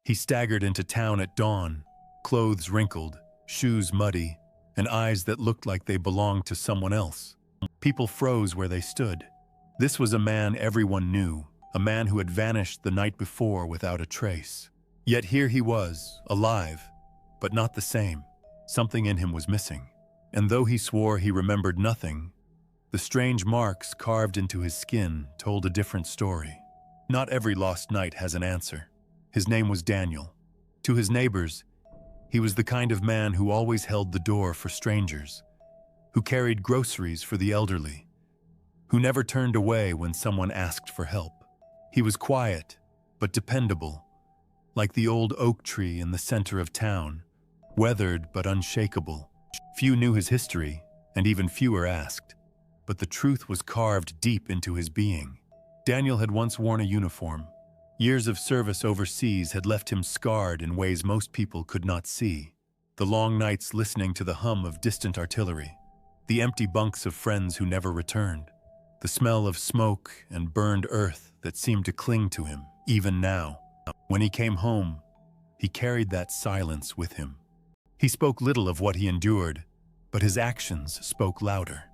He staggered into town at dawn, clothes wrinkled, shoes muddy, and eyes that looked like they belonged to someone else. People froze where they stood. This was a man everyone knew, a man who had vanished the night before without a trace. Yet here he was, alive, but not the same. Something in him was missing. And though he swore he remembered nothing, the strange marks carved into his skin told a different story. Not every lost night has an answer. His name was Daniel. To his neighbors, he was the kind of man who always held the door for strangers, who carried groceries for the elderly, who never turned away when someone asked for help. He was quiet, but dependable, like the old oak tree in the center of town, weathered but unshakable. Few knew his history, and even fewer asked, but the truth was carved deep into his being. Daniel had once worn a uniform. Years of service overseas had left him scarred in ways most people could not see. The long nights listening to the hum of distant artillery, the empty bunks of friends who never returned, the smell of smoke and burned earth that seemed to cling to him, even now. When he came home, he carried that silence with him. He spoke little of what he endured, but his actions spoke louder.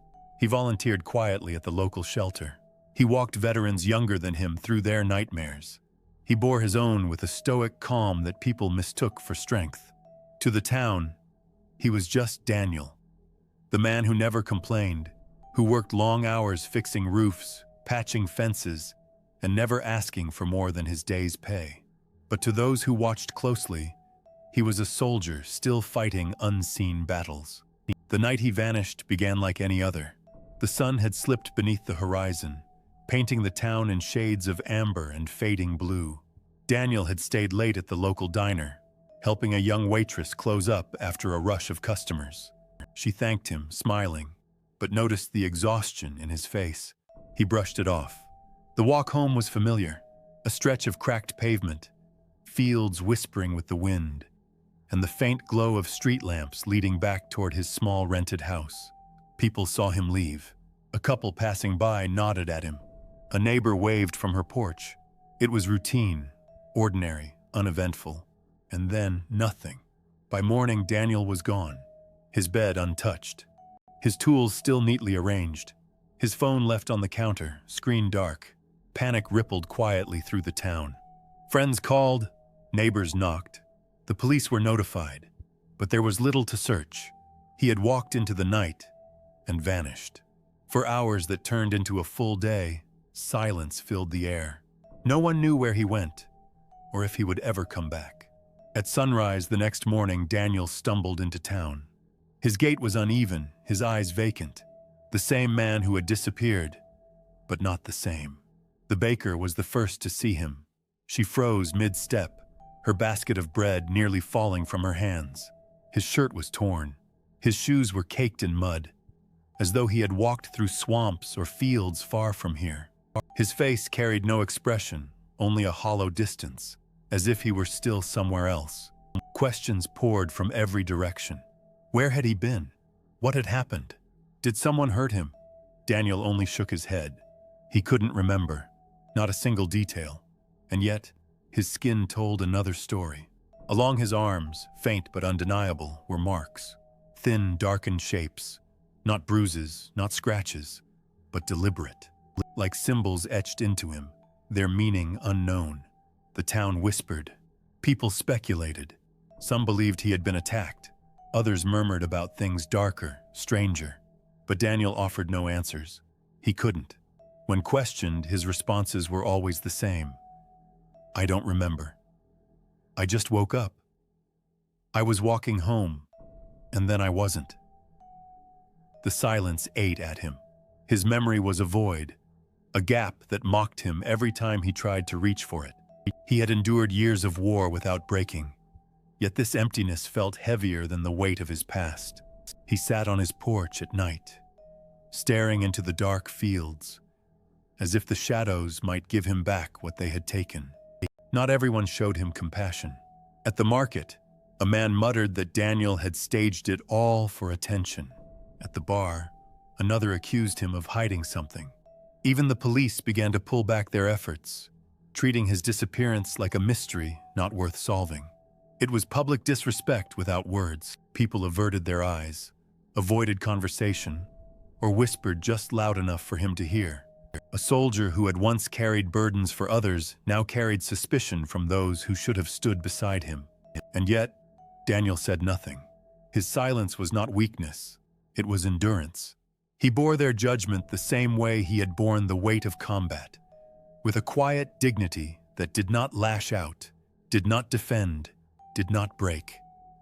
He volunteered quietly at the local shelter. He walked veterans younger than him through their nightmares. He bore his own with a stoic calm that people mistook for strength. To the town, he was just Daniel, the man who never complained, who worked long hours fixing roofs, patching fences, and never asking for more than his day's pay. But to those who watched closely, he was a soldier still fighting unseen battles. The night he vanished began like any other. The sun had slipped beneath the horizon, painting the town in shades of amber and fading blue. Daniel had stayed late at the local diner, helping a young waitress close up after a rush of customers. She thanked him, smiling, but noticed the exhaustion in his face. He brushed it off. The walk home was familiar, a stretch of cracked pavement, fields whispering with the wind, and the faint glow of street lamps leading back toward his small rented house. People saw him leave. A couple passing by nodded at him. A neighbor waved from her porch. It was routine, ordinary, uneventful, and then nothing. By morning, Daniel was gone, his bed untouched, his tools still neatly arranged, his phone left on the counter, screen dark. Panic rippled quietly through the town. Friends called, neighbors knocked. The police were notified, but there was little to search. He had walked into the night and vanished. For hours that turned into a full day, silence filled the air. No one knew where he went, or if he would ever come back. At sunrise the next morning, Daniel stumbled into town. His gait was uneven, his eyes vacant. The same man who had disappeared, but not the same. The baker was the first to see him. She froze mid-step, her basket of bread nearly falling from her hands. His shirt was torn. His shoes were caked in mud, as though he had walked through swamps or fields far from here. His face carried no expression, only a hollow distance, as if he were still somewhere else. Questions poured from every direction. Where had he been? What had happened? Did someone hurt him? Daniel only shook his head. He couldn't remember, not a single detail. And yet, his skin told another story. Along his arms, faint but undeniable, were marks. Thin, darkened shapes. Not bruises, not scratches, but deliberate. Like symbols etched into him, their meaning unknown. The town whispered. People speculated. Some believed he had been attacked. Others murmured about things darker, stranger. But Daniel offered no answers. He couldn't. When questioned, his responses were always the same. I don't remember. I just woke up. I was walking home, and then I wasn't. The silence ate at him. His memory was a void, a gap that mocked him every time he tried to reach for it. He had endured years of war without breaking, yet this emptiness felt heavier than the weight of his past. He sat on his porch at night, staring into the dark fields, as if the shadows might give him back what they had taken. Not everyone showed him compassion. At the market, a man muttered that Daniel had staged it all for attention. At the bar, another accused him of hiding something. Even the police began to pull back their efforts, treating his disappearance like a mystery not worth solving. It was public disrespect without words. People averted their eyes, avoided conversation, or whispered just loud enough for him to hear. A soldier who had once carried burdens for others now carried suspicion from those who should have stood beside him. And yet, Daniel said nothing. His silence was not weakness, it was endurance. He bore their judgment the same way he had borne the weight of combat, with a quiet dignity that did not lash out, did not defend, did not break.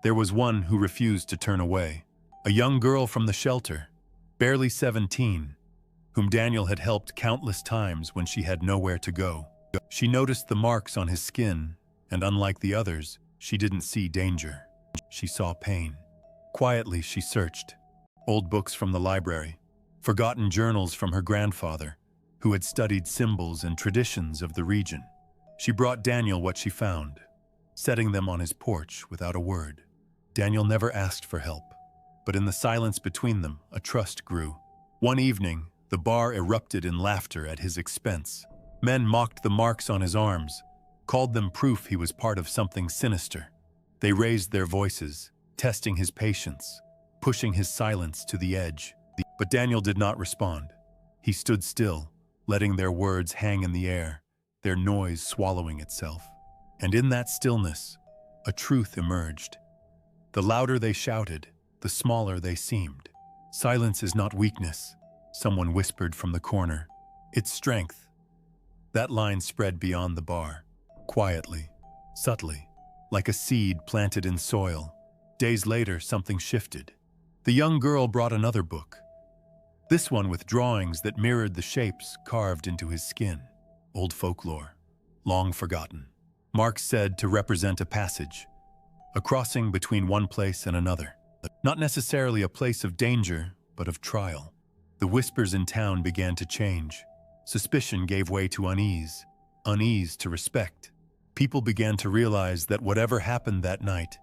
There was one who refused to turn away, a young girl from the shelter, barely 17, whom Daniel had helped countless times when she had nowhere to go. She noticed the marks on his skin, and unlike the others, she didn't see danger. She saw pain. Quietly, she searched. Old books from the library, forgotten journals from her grandfather, who had studied symbols and traditions of the region. She brought Daniel what she found, setting them on his porch without a word. Daniel never asked for help, but in the silence between them, a trust grew. One evening, the bar erupted in laughter at his expense. Men mocked the marks on his arms, called them proof he was part of something sinister. They raised their voices, testing his patience, pushing his silence to the edge. But Daniel did not respond. He stood still, letting their words hang in the air, their noise swallowing itself. And in that stillness, a truth emerged. The louder they shouted, the smaller they seemed. Silence is not weakness, someone whispered from the corner. It's strength. That line spread beyond the bar, quietly, subtly, like a seed planted in soil. Days later, something shifted. The young girl brought another book, this one with drawings that mirrored the shapes carved into his skin. Old folklore, long forgotten. Marks said to represent a passage, a crossing between one place and another. Not necessarily a place of danger, but of trial. The whispers in town began to change. Suspicion gave way to unease, unease to respect. People began to realize that whatever happened that night,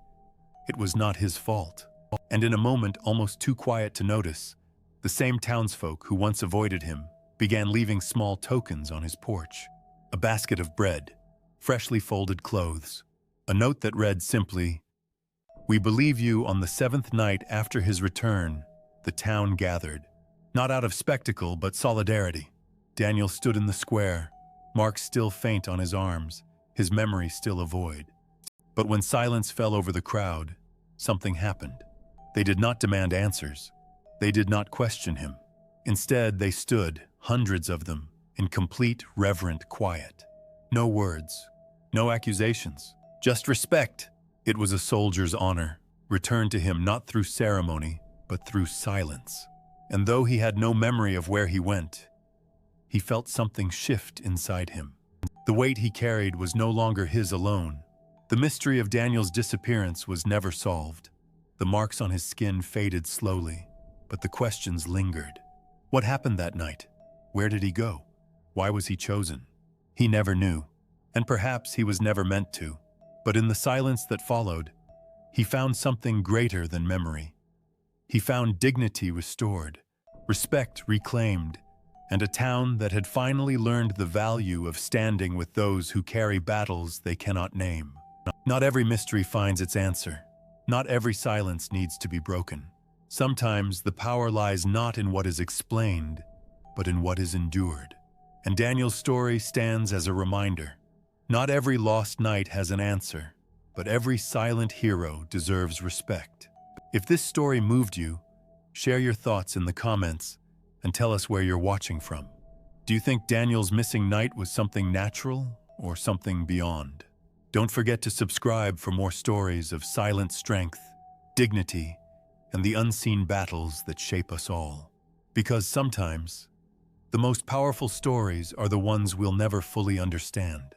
it was not his fault. And in a moment almost too quiet to notice, the same townsfolk who once avoided him began leaving small tokens on his porch. A basket of bread, freshly folded clothes, a note that read simply, "We believe you on the 7th night after his return." The town gathered, not out of spectacle but solidarity. Daniel stood in the square, marks still faint on his arms, his memory still a void. But when silence fell over the crowd, something happened. They did not demand answers. They did not question him. Instead, they stood, hundreds of them, in complete, reverent quiet. No words, no accusations, just respect. It was a soldier's honor, returned to him not through ceremony, but through silence. And though he had no memory of where he went, he felt something shift inside him. The weight he carried was no longer his alone. The mystery of Daniel's disappearance was never solved. The marks on his skin faded slowly, but the questions lingered. What happened that night? Where did he go? Why was he chosen? He never knew, and perhaps he was never meant to. But in the silence that followed, he found something greater than memory. He found dignity restored, respect reclaimed, and a town that had finally learned the value of standing with those who carry battles they cannot name. Not every mystery finds its answer. Not every silence needs to be broken. Sometimes the power lies not in what is explained, but in what is endured. And Daniel's story stands as a reminder. Not every lost night has an answer, but every silent hero deserves respect. If this story moved you, share your thoughts in the comments and tell us where you're watching from. Do you think Daniel's missing night was something natural or something beyond? Don't forget to subscribe for more stories of silent strength, dignity, and the unseen battles that shape us all. Because sometimes, the most powerful stories are the ones we'll never fully understand.